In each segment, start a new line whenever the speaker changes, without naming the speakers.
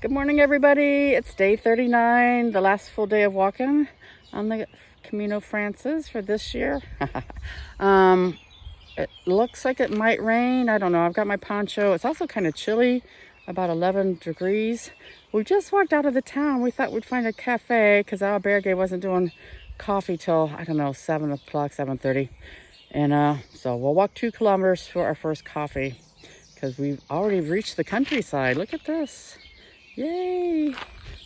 Good morning, everybody. It's day 39, the last full day of walking on the Camino Frances for this year. It looks like it might rain. I don't know. I've got my poncho. It's also kind of chilly, about 11 degrees. We just walked out of the town. We thought we'd find a cafe because Albergue wasn't doing coffee till, I don't know, 7 o'clock, 7:30. And so we'll walk 2 kilometers for our first coffee because we've already reached the countryside. Look at this. Yay!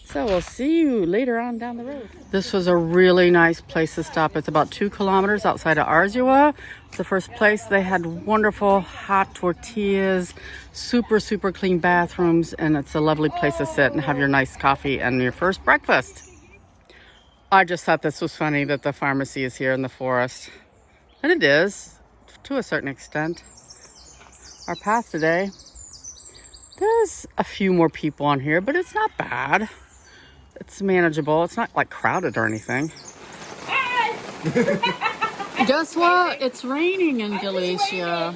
So we'll see you later on down the road. This was a really nice place to stop. It's about 2 kilometers outside of Arzua. It's the first place. They had wonderful hot tortillas, super clean bathrooms, and it's a lovely place to sit and have your nice coffee and your first breakfast. I just thought this was funny that the pharmacy is here in the forest. And it is, to a certain extent. Our path today, there's a few more people on here, but it's not bad. It's manageable. It's not like crowded or anything. Guess what? It's raining in Galicia.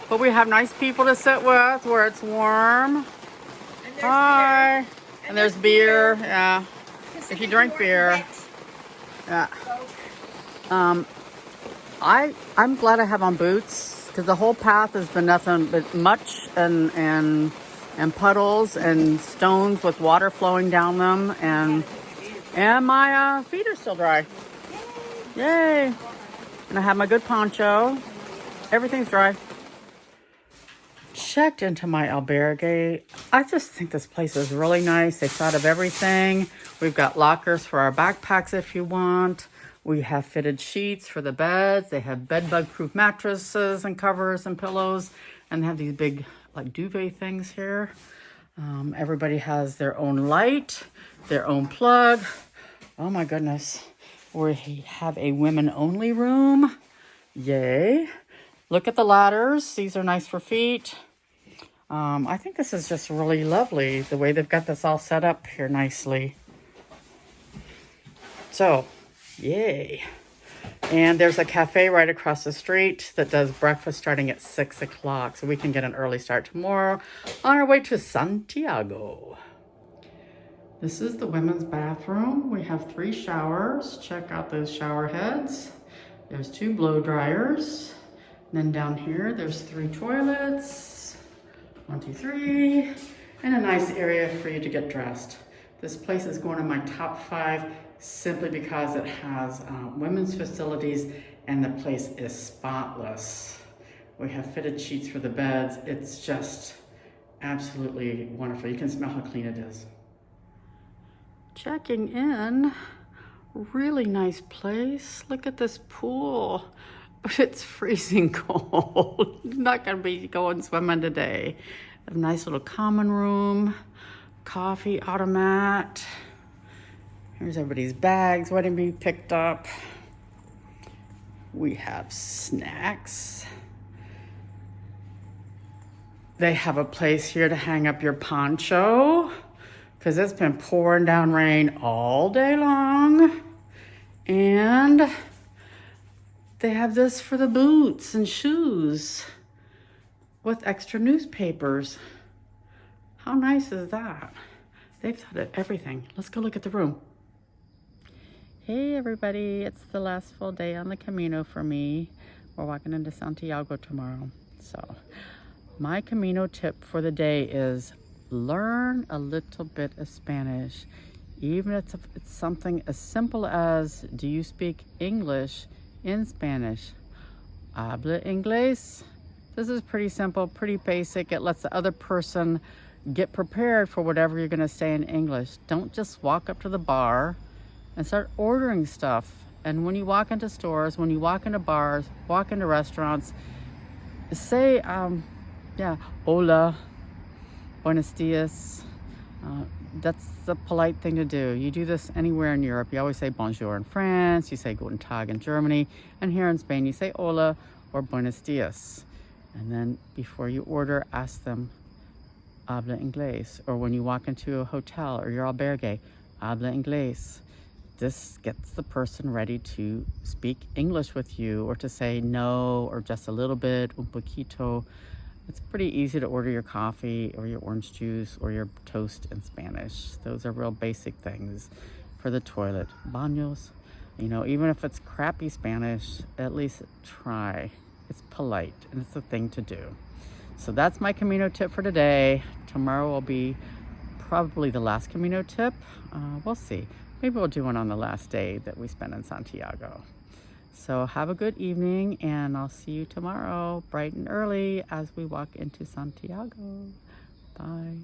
But we have nice people to sit with where it's warm. Hi. And there's beer. Yeah. If you drink beer. Yeah. I'm glad I have on boots because the whole path has been nothing but much and puddles and stones with water flowing down them, and my feet are still dry. Yay! And I have my good poncho. Everything's dry. Checked into my albergue. I just think this place is really nice. They thought of everything. We've got lockers for our backpacks if you want. We have fitted sheets for the beds. They have bed bug proof mattresses and covers and pillows, and they have these big like duvet things here. Everybody has their own light, their own plug. Oh my goodness. We have a women only room. Yay. Look at the ladders. These are nice for feet. I think this is just really lovely, the way they've got this all set up here nicely. So, yay. And there's a cafe right across the street that does breakfast starting at 6 o'clock. So we can get an early start tomorrow on our way to Santiago. This is the women's bathroom. We have 3 showers. Check out those shower heads. There's 2 blow dryers. And then down here, there's 3 toilets. 1, 2, 3. And a nice area for you to get dressed. This place is going to my top 5 simply because it has women's facilities and the place is spotless. We have fitted sheets for the beds. It's just absolutely wonderful. You can smell how clean it is. Checking in, really nice place. Look at this pool, but it's freezing cold. Not gonna be going swimming today. A nice little common room, coffee automat. Here's everybody's bags waiting to be picked up. We have snacks. They have a place here to hang up your poncho because it's been pouring down rain all day long. And they have this for the boots and shoes with extra newspapers. How nice is that? They've thought of everything. Let's go look at the room. Hey everybody, it's the last full day on the Camino for me. We're walking into Santiago tomorrow. So my Camino tip for the day is learn a little bit of Spanish. Even if it's something as simple as, do you speak English in Spanish? Habla inglés. This is pretty simple, pretty basic. It lets the other person get prepared for whatever you're gonna say in English. Don't just walk up to the bar and start ordering stuff. And when you walk into stores, when you walk into bars, walk into restaurants, say, hola, buenos dias. That's the polite thing to do. You do this anywhere in Europe. You always say bonjour in France, you say guten tag in Germany, and here in Spain, you say hola or buenos dias. And then before you order, ask them, habla inglés. Or when you walk into a hotel or your albergue, habla inglés. This gets the person ready to speak English with you or to say no or just a little bit, un poquito. It's pretty easy to order your coffee or your orange juice or your toast in Spanish. Those are real basic things for the toilet. Baños, you know, even if it's crappy Spanish, at least try. It's polite and it's a thing to do. So that's my Camino tip for today. Tomorrow will be probably the last Camino tip. We'll see. Maybe we'll do one on the last day that we spend in Santiago. So have a good evening, and I'll see you tomorrow bright and early as we walk into Santiago. Bye.